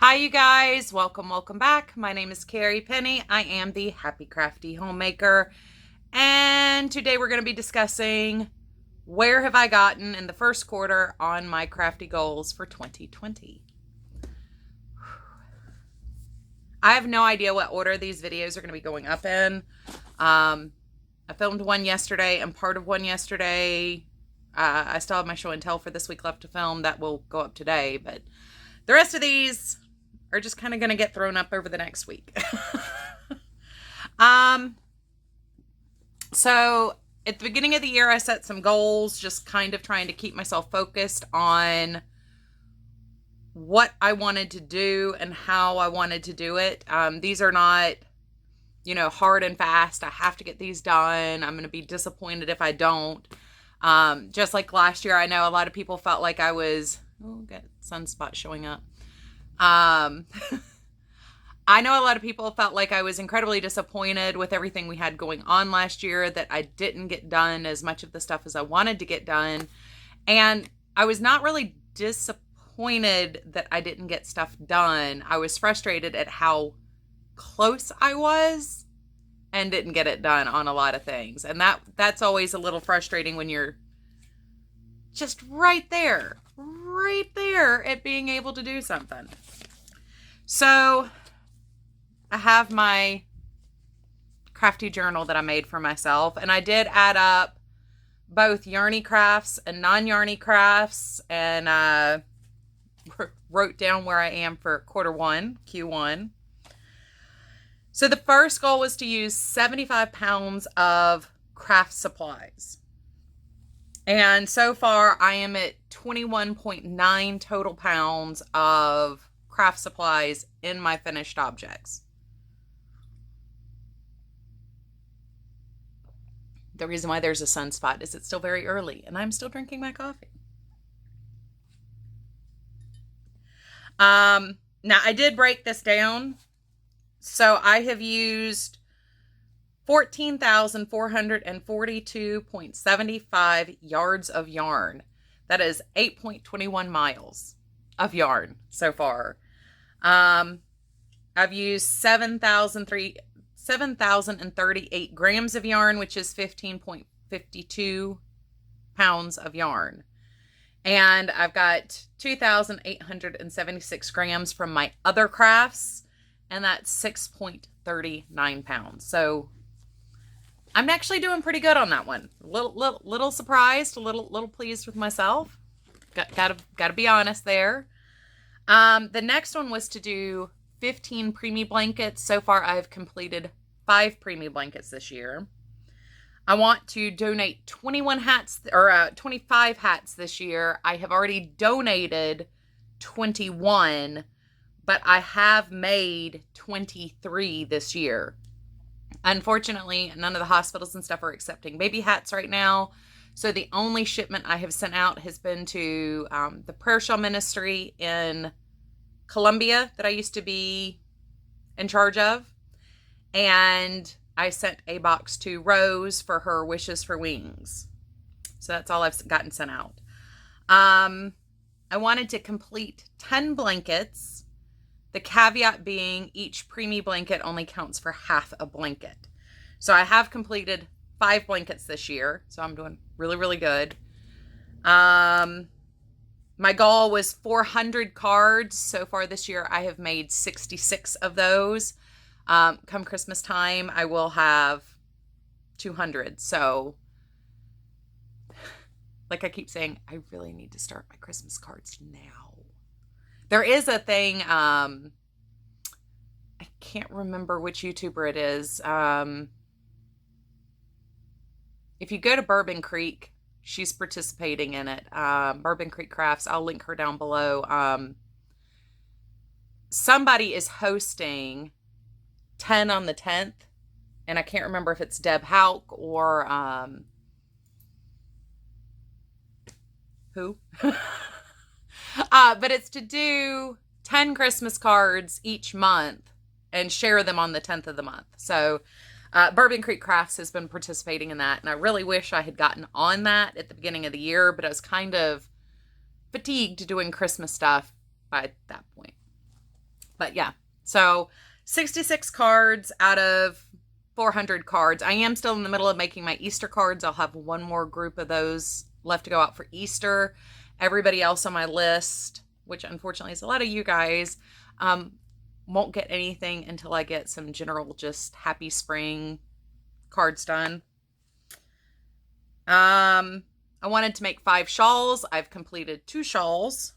Hi, you guys. Welcome back. My name is Carrie Penny. I am the Happy Crafty Homemaker. And today we're going to be discussing where have I gotten in the first quarter on my crafty goals for 2020. I have no idea what order these videos are going to be going up in. I filmed one yesterday and part of one yesterday. I still have my show and tell for this week left to film. That will go up today, but the rest of these are just kind of going to get thrown up over the next week. So at the beginning of the year, I set some goals, just kind of trying to keep myself focused on what I wanted to do and how I wanted to do it. These are not, hard and fast. I have to get these done. I'm going to be disappointed if I don't. Just like last year, I know a lot of people felt like I was, got sunspot showing up. I know a lot of people felt like I was incredibly disappointed with everything we had going on last year, that I didn't get done as much of the stuff as I wanted to get done. And I was not really disappointed that I didn't get stuff done. I was frustrated at how close I was and didn't get it done on a lot of things. And that's always a little frustrating when you're just right there at being able to do something. So I have my crafty journal that I made for myself, and I did add up both yarny crafts and non-yarny crafts, and wrote down where I am for quarter one, Q1. So the first goal was to use 75 pounds of craft supplies. And so far, I am at 21.9 total pounds of craft supplies in my finished objects. The reason why there's a sunspot is it's still very early, and I'm still drinking my coffee. Now, I did break this down. So I have used 14,442.75 yards of yarn. That is 8.21 miles of yarn so far. I've used 7,038 grams of yarn, which is 15.52 pounds of yarn. And I've got 2,876 grams from my other crafts, and that's 6.39 pounds. So I'm actually doing pretty good on that one. Little surprised, a little pleased with myself. Gotta be honest there. The next one was to do 15 preemie blankets. So far, I've completed 5 preemie blankets this year. I want to donate 21 hats, or 25 hats this year. I have already donated 21, but I have made 23 this year. Unfortunately, none of the hospitals and stuff are accepting baby hats right now. So the only shipment I have sent out has been to the Prayer Shawl Ministry in Columbia that I used to be in charge of. And I sent a box to Rose for her Wishes for Wings. So that's all I've gotten sent out. I wanted to complete 10 blankets. The caveat being each preemie blanket only counts for half a blanket. So I have completed 5 blankets this year. So I'm doing really good. My goal was 400 cards. So far this year, I have made 66 of those. Come Christmas time, I will have 200. So, like I keep saying, I really need to start my Christmas cards now. There is a thing, I can't remember which YouTuber it is. If you go to Bourbon Creek, she's participating in it. Bourbon Creek Crafts, I'll link her down below. Somebody is hosting 10 on the 10th, and I can't remember if it's Deb Hauk or who. But it's to do 10 Christmas cards each month and share them on the 10th of the month. So Bourbon Creek Crafts has been participating in that, and I really wish I had gotten on that at the beginning of the year, but I was kind of fatigued doing Christmas stuff by that point. But yeah, so 66 cards out of 400 cards. I am still in the middle of making my Easter cards. I'll have one more group of those left to go out for Easter. Everybody else on my list, which unfortunately is a lot of you guys, won't get anything until I get some general just happy spring cards done. I wanted to make 5 shawls. I've completed 2 shawls.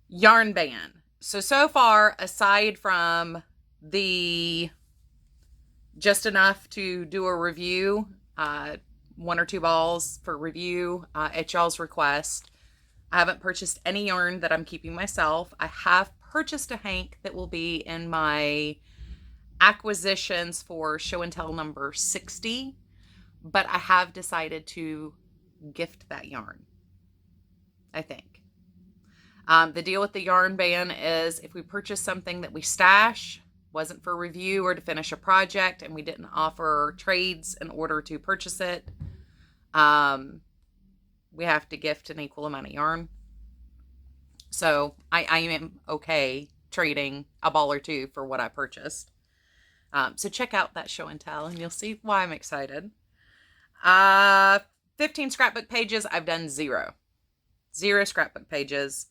Yarn ban. So far, aside from the just enough to do a review, 1 or 2 balls for review at y'all's request, I haven't purchased any yarn that I'm keeping myself. I have purchased a hank that will be in my acquisitions for show and tell number 60, but I have decided to gift that yarn, I think. The deal with the yarn ban is if we purchase something that we stash, wasn't for review or to finish a project, and we didn't offer trades in order to purchase it, we have to gift an equal amount of yarn. So I am okay trading a ball or 2 for what I purchased. So check out that show and tell and you'll see why I'm excited. 15 scrapbook pages. I've done 0 scrapbook pages.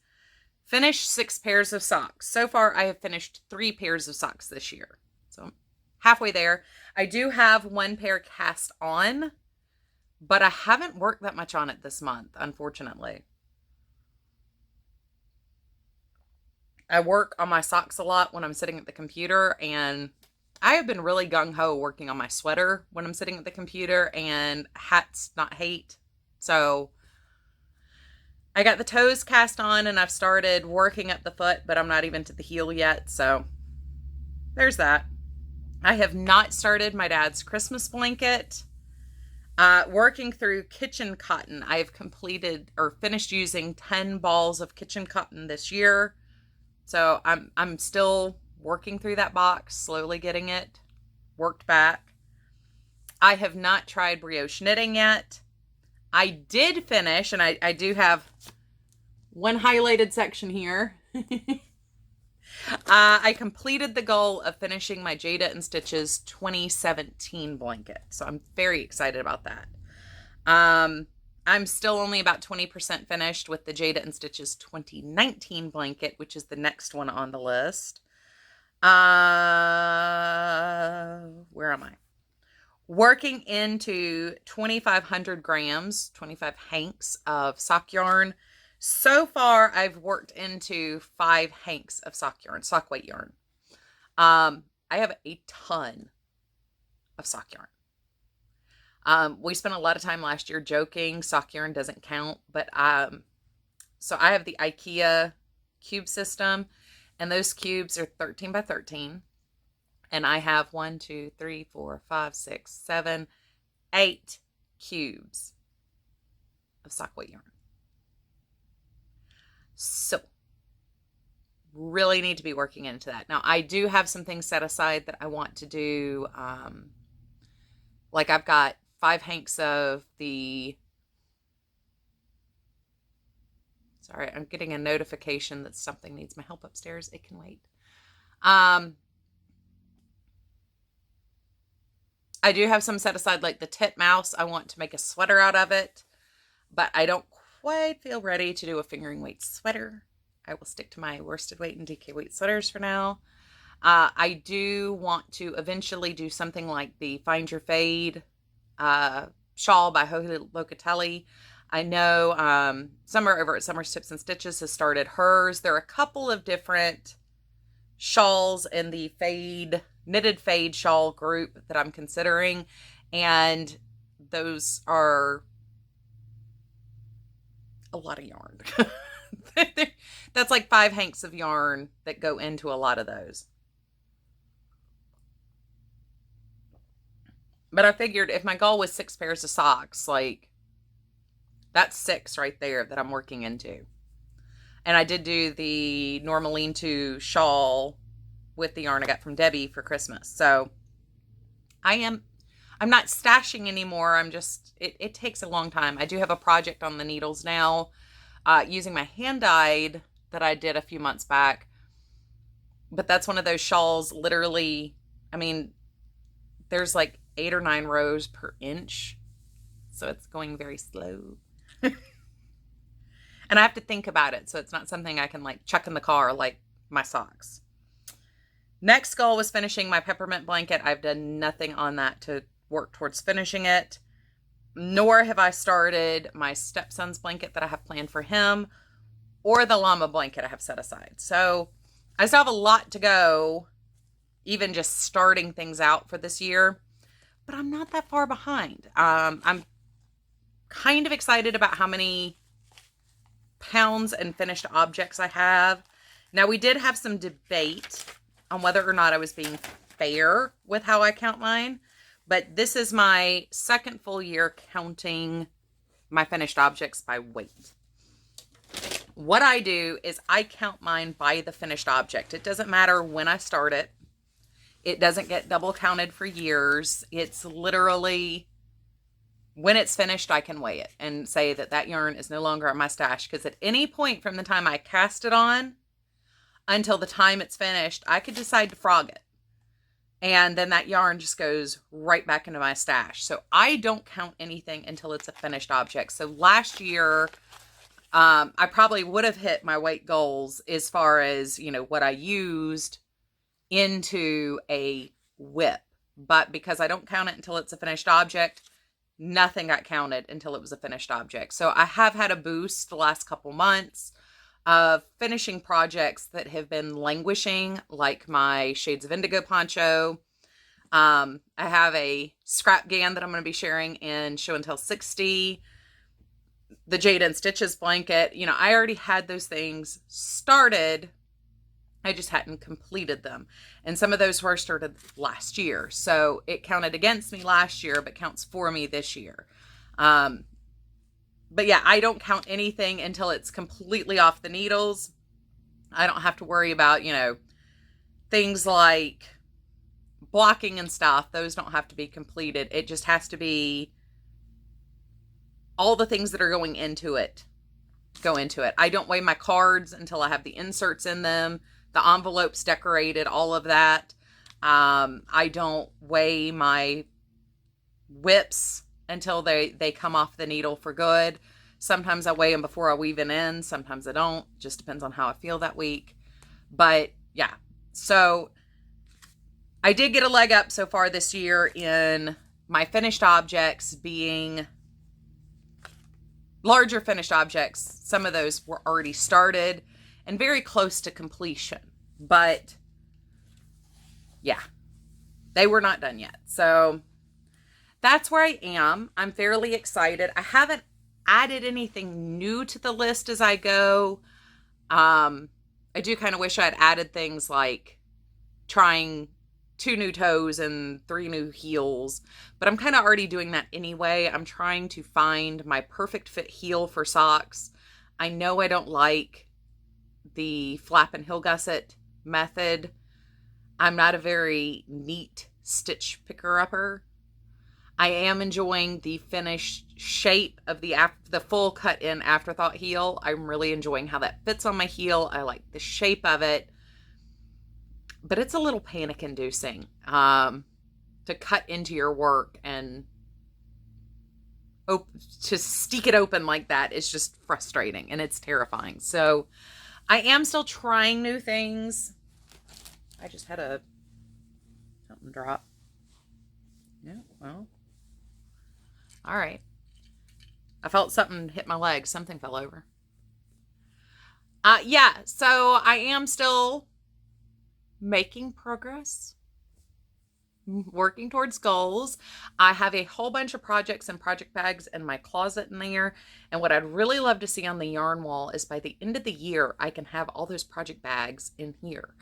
Finished 6 pairs of socks. So far, I have finished 3 pairs of socks this year. So I'm halfway there. I do have 1 pair cast on, but I haven't worked that much on it this month, unfortunately. I work on my socks a lot when I'm sitting at the computer, and I have been really gung-ho working on my sweater when I'm sitting at the computer, and hats not hate. So I got the toes cast on and I've started working up the foot, but I'm not even to the heel yet. So there's that. I have not started my dad's Christmas blanket. Working through kitchen cotton. I have completed or finished using 10 balls of kitchen cotton this year. So I'm still working through that box, slowly getting it worked back. I have not tried brioche knitting yet. I did finish, and I do have one highlighted section here. I completed the goal of finishing my Jada and Stitches 2017 blanket. So I'm very excited about that. I'm still only about 20% finished with the Jada and Stitches 2019 blanket, which is the next one on the list. Where am I? Working into 2,500 grams, 25 hanks of sock yarn. So far, I've worked into 5 hanks of sock yarn, sock weight yarn. I have a ton of sock yarn. We spent a lot of time last year joking sock yarn doesn't count, but so I have the IKEA cube system, and those cubes are 13 by 13. And I have 1, 2, 3, 4, 5, 6, 7, 8 cubes of sock weight yarn. So, really need to be working into that. Now, I do have some things set aside that I want to do. Like I've got 5 hanks of the... Sorry, I'm getting a notification that something needs my help upstairs. It can wait. I do have some set aside, like the titmouse. I want to make a sweater out of it, but I don't quite feel ready to do a fingering weight sweater. I will stick to my worsted weight and DK weight sweaters for now. I do want to eventually do something like the Find Your Fade shawl by Joji Locatelli. I know Summer over at Summer's Tips and Stitches has started hers. There are a couple of different shawls in the fade, knitted fade shawl group that I'm considering, and those are a lot of yarn. That's like 5 hanks of yarn that go into a lot of those. But I figured if my goal was 6 pairs of socks, like that's 6 right there that I'm working into. And I did do the Norma Lean To shawl with the yarn I got from Debbie for Christmas. So I'm not stashing anymore. I'm just, it takes a long time. I do have a project on the needles now, using my hand dyed that I did a few months back. But that's one of those shawls, literally, I mean, there's like 8 or 9 rows per inch. So it's going very slow. And I have to think about it. So it's not something I can like chuck in the car like my socks. Next goal was finishing my peppermint blanket. I've done nothing on that to work towards finishing it. Nor have I started my stepson's blanket that I have planned for him, or the llama blanket I have set aside. So I still have a lot to go, even just starting things out for this year, but I'm not that far behind. I'm kind of excited about how many pounds and finished objects I have. Now, we did have some debate on whether or not I was being fair with how I count mine, but this is my second full year counting my finished objects by weight. What I do is I count mine by the finished object. It doesn't matter when I start it. It doesn't get double counted for years. It's literally when it's finished, I can weigh it and say that that yarn is no longer at my stash, because at any point from the time I cast it on until the time it's finished, I could decide to frog it. And then that yarn just goes right back into my stash. So I don't count anything until it's a finished object. So last year, I probably would have hit my weight goals as far as, what I used into a whip. But because I don't count it until it's a finished object, nothing got counted until it was a finished object. So I have had a boost the last couple months of finishing projects that have been languishing, like my Shades of Indigo poncho. I have a scrap GAN that I'm going to be sharing in Show and Tell 60. The Jade and Stitches blanket. I already had those things started. I just hadn't completed them. And some of those were started last year. So it counted against me last year, but counts for me this year. But yeah, I don't count anything until it's completely off the needles. I don't have to worry about, things like blocking and stuff. Those don't have to be completed. It just has to be all the things that are going into it go into it. I don't weigh my cards until I have the inserts in them, the envelopes decorated, all of that. I don't weigh my whips until they come off the needle for good. Sometimes I weigh them before I weave it in. Sometimes I don't. Just depends on how I feel that week. But yeah, so I did get a leg up so far this year in my finished objects being larger finished objects. Some of those were already started and very close to completion. But yeah, they were not done yet. So that's where I am. I'm fairly excited. I haven't added anything new to the list as I go. I do kind of wish I'd added things like trying 2 new toes and 3 new heels, but I'm kind of already doing that anyway. I'm trying to find my perfect fit heel for socks. I know I don't like the flap and heel gusset method. I'm not a very neat stitch picker-upper. I am enjoying the finished shape of the full cut-in afterthought heel. I'm really enjoying how that fits on my heel. I like the shape of it. But it's a little panic-inducing to cut into your work and to steek it open like that is just frustrating and it's terrifying. So I am still trying new things. I just had something drop. Yeah, well. All right. I felt something hit my leg. Something fell over. Yeah, so I am still making progress, working towards goals. I have a whole bunch of projects and project bags in my closet in there. And what I'd really love to see on the yarn wall is by the end of the year, I can have all those project bags in here.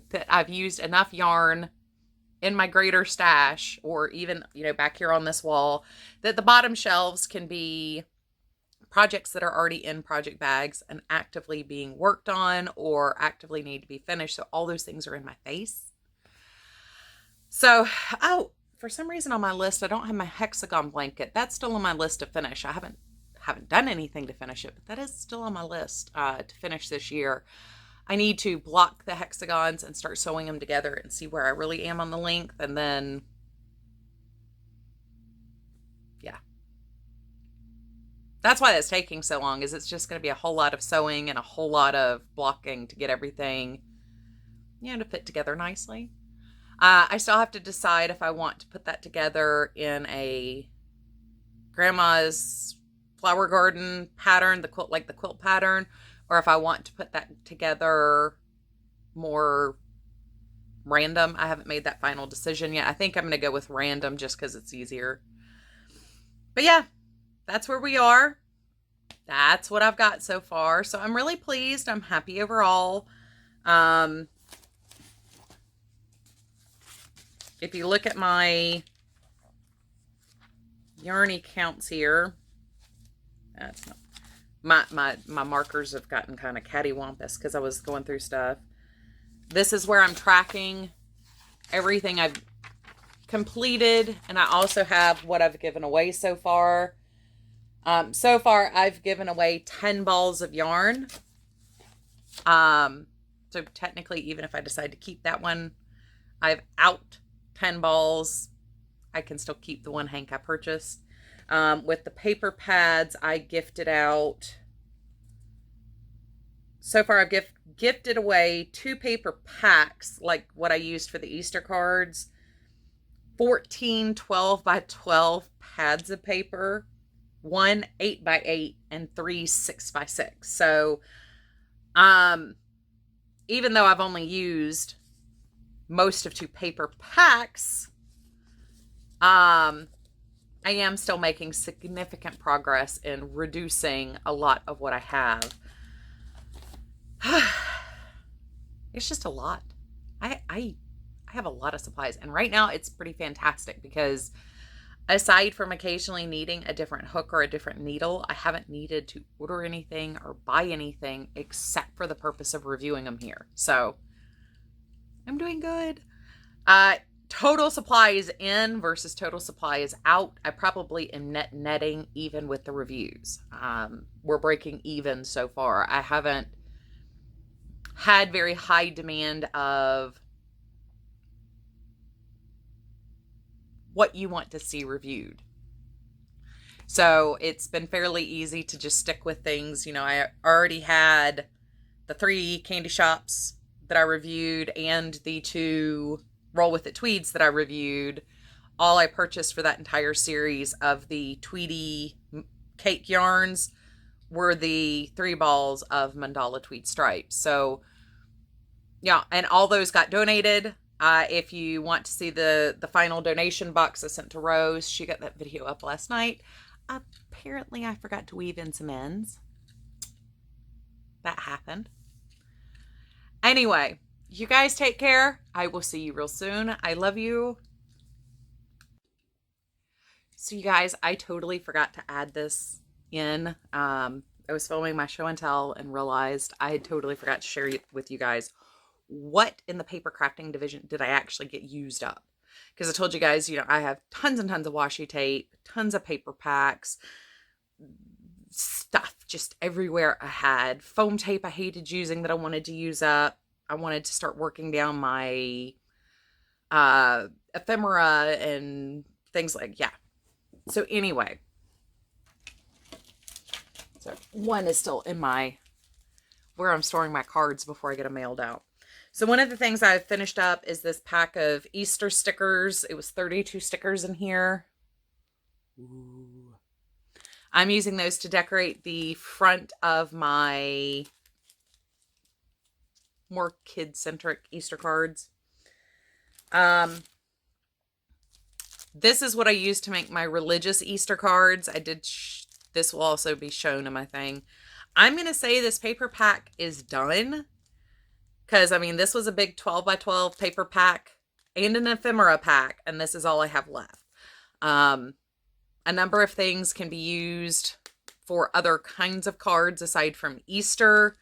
That I've used enough yarn in my greater stash, or even, back here on this wall, that the bottom shelves can be projects that are already in project bags and actively being worked on or actively need to be finished. So all those things are in my face. So, for some reason on my list, I don't have my hexagon blanket. That's still on my list to finish. I haven't done anything to finish it, but that is still on my list to finish this year. I need to block the hexagons and start sewing them together and see where I really am on the length. And then, yeah. That's why that's taking so long, is it's just going to be a whole lot of sewing and a whole lot of blocking to get everything, to fit together nicely. I still have to decide if I want to put that together in a grandma's flower garden pattern, the quilt pattern, or if I want to put that together more random. I haven't made that final decision yet. I think I'm going to go with random just because it's easier. But yeah, that's where we are. That's what I've got so far. So I'm really pleased. I'm happy overall. If you look at my yarny counts here, that's not, my markers have gotten kind of cattywampus because I was going through stuff. This is where I'm tracking everything I've completed, and I also have what I've given away so far. So far, I've given away 10 balls of yarn. So technically, even if I decide to keep that one, I've out 10 balls. I can still keep the one hank I purchased. With the paper pads, I gifted out. So far, I've gifted away 2 paper packs, like what I used for the Easter cards. 14 12 by 12 pads of paper, 1 8 by 8, and 3 6 by 6. So, even though I've only used most of 2 paper packs, I am still making significant progress in reducing a lot of what I have. It's just a lot. I have a lot of supplies, and right now it's pretty fantastic because aside from occasionally needing a different hook or a different needle, I haven't needed to order anything or buy anything except for the purpose of reviewing them here. So I'm doing good. Total supplies in versus total supplies out. I probably am netting even with the reviews. We're breaking even so far. I haven't had very high demand of what you want to see reviewed. So it's been fairly easy to just stick with things. I already had the 3 candy shops that I reviewed and the 2 Roll With It tweeds that I reviewed. All I purchased for that entire series of the Tweety cake yarns were the 3 balls of mandala tweed stripes. So yeah, and all those got donated. If you want to see the final donation box I sent to Rose, she got that video up last night. Apparently I forgot to weave in some ends. That happened. Anyway, you guys take care. I will see you real soon. I love you. So you guys, I totally forgot to add this in. I was filming my show and tell and realized I had totally forgot to share with you guys what in the paper crafting division did I actually get used up. Because I told you guys, I have tons and tons of washi tape, tons of paper packs, stuff just everywhere I had. Foam tape I hated using that I wanted to use up. I wanted to start working down my ephemera and things yeah. So anyway, so one is still in where I'm storing my cards before I get them mailed out. So one of the things I've finished up is this pack of Easter stickers. It was 32 stickers in here. Ooh. I'm using those to decorate the front of my more kid-centric Easter cards. This is what I used to make my religious Easter cards. This will also be shown in my thing. I'm going to say this paper pack is done. Because, this was a big 12 by 12 paper pack and an ephemera pack. And this is all I have left. A number of things can be used for other kinds of cards aside from Easter.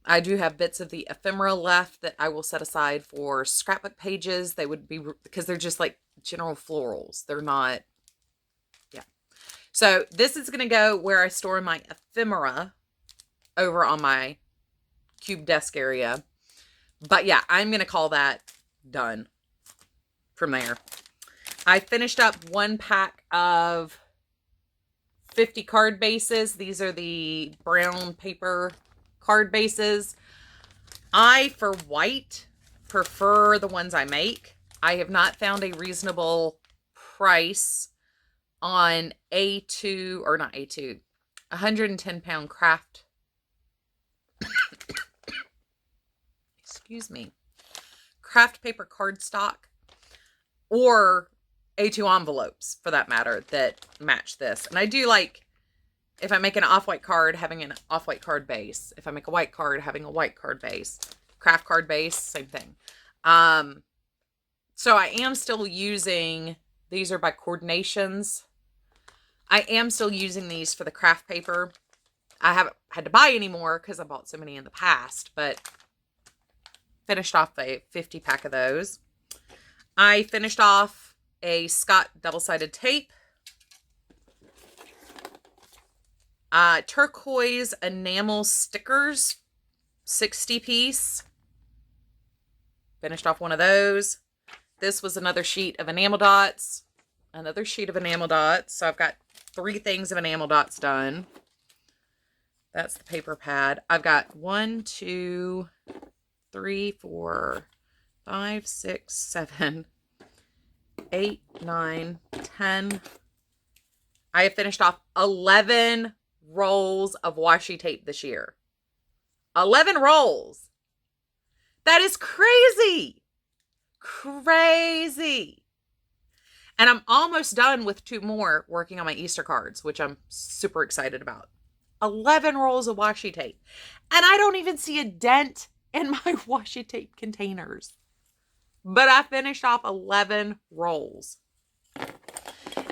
I do have bits of the ephemera left that I will set aside for scrapbook pages. They would be, because they're just like general florals. They're not, yeah. So this is going to go where I store my ephemera over on my cube desk area. But yeah, I'm going to call that done from there. I finished up one pack of 50 card bases. These are the brown paper card bases. I, for white, prefer the ones I make. I have not found a reasonable price on A2, or not A2, 110-pound craft. Excuse me. Craft paper cardstock, or A2 envelopes, for that matter, that match this. And I do like, if I make an off-white card, having an off-white card base. If I make a white card, having a white card base. Craft card base, same thing. So I am still using, these are by Coordinations. I am still using these for the craft paper. I haven't had to buy any more because I bought so many in the past, but finished off a 50 pack of those. I finished off a Scott double-sided tape. Turquoise enamel stickers, 60 piece. Finished off one of those. This was another sheet of enamel dots. Another sheet of enamel dots. So I've got 3 things of enamel dots done. That's the paper pad. I've got 1, 2, 3, 4, 5, 6, 7, 8, 9, 10. I have finished off 11 rolls of washi tape this year. 11 rolls. That is crazy. Crazy. And I'm almost done with 2 more working on my Easter cards, which I'm super excited about. 11 rolls of washi tape. And I don't even see a dent in my washi tape containers. But I finished off 11 rolls.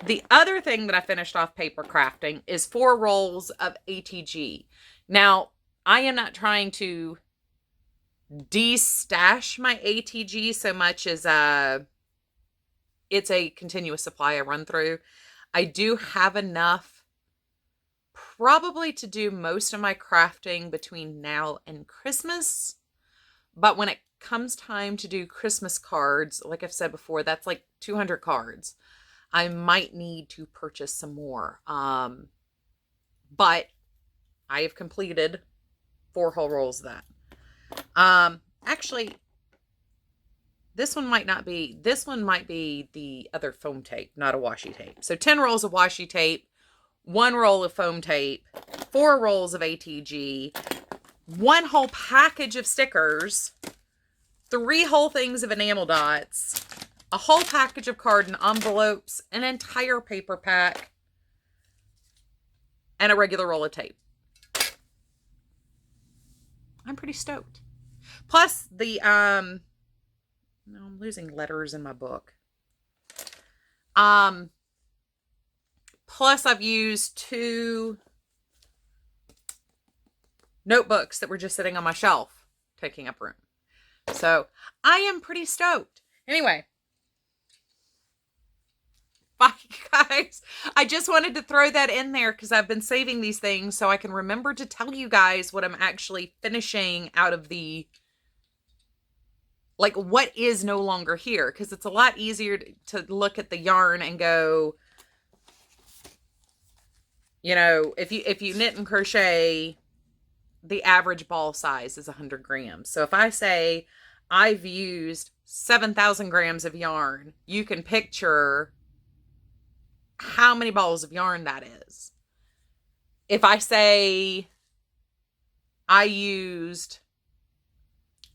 The other thing that I finished off paper crafting is 4 rolls of ATG. Now, I am not trying to de-stash my ATG so much as it's a continuous supply I run through. I do have enough probably to do most of my crafting between now and Christmas. But when it comes time to do Christmas cards, like I've said before, that's like 200 cards. I might need to purchase some more. But I have completed 4 whole rolls of that. Actually, this one might be the other foam tape, not a washi tape. So 10 rolls of washi tape, 1 roll of foam tape, 4 rolls of ATG, 1 whole package of stickers, 3 whole things of enamel dots, a whole package of card and envelopes, an entire paper pack, and a regular roll of tape. I'm pretty stoked. Plus the, no, I'm losing letters in my book. Plus I've used 2 notebooks that were just sitting on my shelf, taking up room. So I am pretty stoked. Anyway, bye guys. I just wanted to throw that in there because I've been saving these things so I can remember to tell you guys what I'm actually finishing out of the, like, what is no longer here, because it's a lot easier to look at the yarn and go, you know, if you knit and crochet, the average ball size is 100 grams. So if I say I've used 7,000 grams of yarn, you can picture how many balls of yarn that is. If I say I used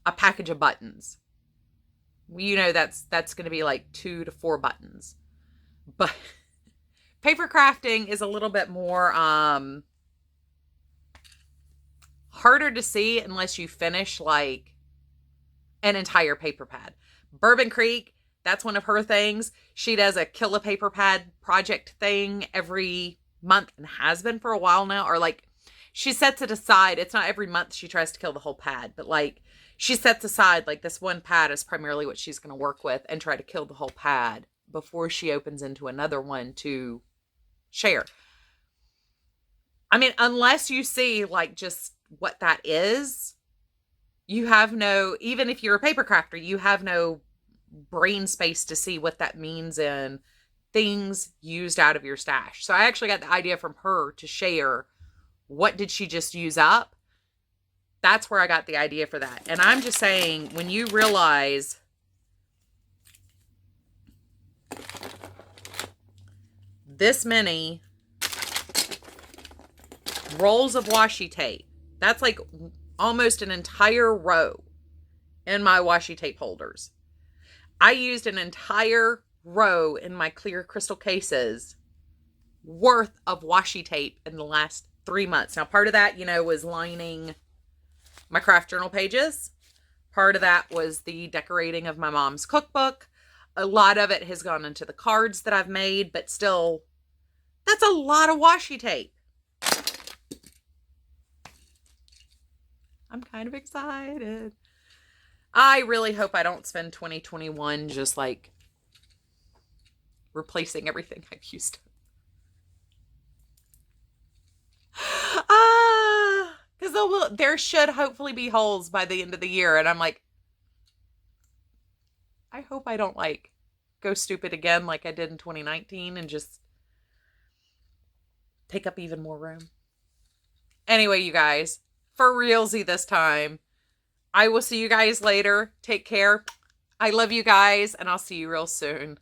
a package of buttons, you know, that's going to be like 2 to 4 buttons. But paper crafting is a little bit more harder to see unless you finish like an entire paper pad. Bourbon Creek, that's one of her things. She does a kill a paper pad project thing every month and has been for a while now. Or like she sets it aside. It's not every month she tries to kill the whole pad, but like she sets aside like this one pad is primarily what she's going to work with and try to kill the whole pad before she opens into another one to share. I mean, unless you see like just what that is, You have no, even if you're a paper crafter, you have no brain space to see what that means in things used out of your stash. So I actually got the idea from her to share what did she just use up. That's where I got the idea for that. And I'm just saying, when you realize this many rolls of washi tape, that's like almost an entire row in my washi tape holders. I used an entire row in my clear crystal cases worth of washi tape in the last 3 months. Now, part of that, was lining my craft journal pages. Part of that was the decorating of my mom's cookbook. A lot of it has gone into the cards that I've made, but still, that's a lot of washi tape. I'm kind of excited. I really hope I don't spend 2021 just like replacing everything I've used. Because there should hopefully be holes by the end of the year. And I'm like, I hope I don't like go stupid again like I did in 2019 and just take up even more room. Anyway, you guys, for realsy this time, I will see you guys later. Take care. I love you guys, and I'll see you real soon.